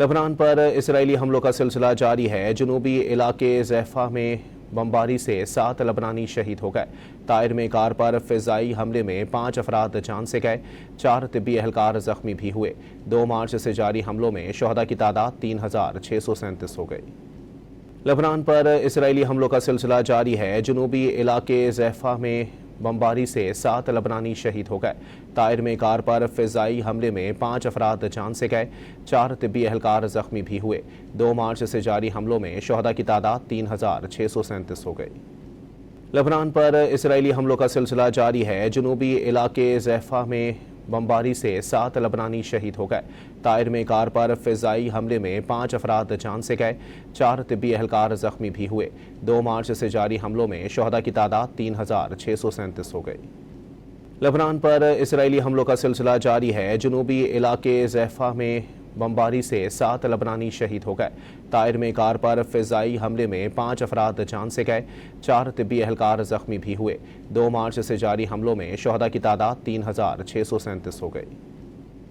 لبنان پر اسرائیلی حملوں کا سلسلہ جاری ہے۔ جنوبی علاقے ضیفہ میں بمباری سے 7 لبنانی شہید ہو گئے۔ طائر میں کار پر فضائی حملے میں 5 افراد جان سے گئے، 4 طبی اہلکار زخمی بھی ہوئے۔ 2 مارچ سے جاری حملوں میں شہداء کی تعداد 3637 ہو گئی۔ لبنان پر اسرائیلی حملوں کا سلسلہ جاری ہے۔ جنوبی علاقے ضیفہ میں بمباری سے 7 لبنانی شہید ہو گئے۔ طائر میں کار پر فضائی حملے میں 5 افراد جان سے گئے، 4 طبی اہلکار زخمی بھی ہوئے۔ 2 مارچ سے جاری حملوں میں شہداء کی تعداد 3637 ہو گئی۔ لبنان پر اسرائیلی حملوں کا سلسلہ جاری ہے۔ جنوبی علاقے ضیفہ میں بمباری سے 7 لبنانی شہید ہو گئے۔ طائر میں کار پر فضائی حملے میں 5 افراد جان سے گئے، 4 طبی اہلکار زخمی بھی ہوئے۔ 2 مارچ سے جاری حملوں میں شہداء کی تعداد 3637 ہو گئی۔ لبنان پر اسرائیلی حملوں کا سلسلہ جاری ہے۔ جنوبی علاقے ضیفہ میں بمباری سے 7 لبنانی شہید ہو گئے۔ طائر میں کار پر فضائی حملے میں 5 افراد جان سے گئے، 4 طبی اہلکار زخمی بھی ہوئے۔ 2 مارچ سے جاری حملوں میں شہداء کی تعداد 3637 ہو گئی۔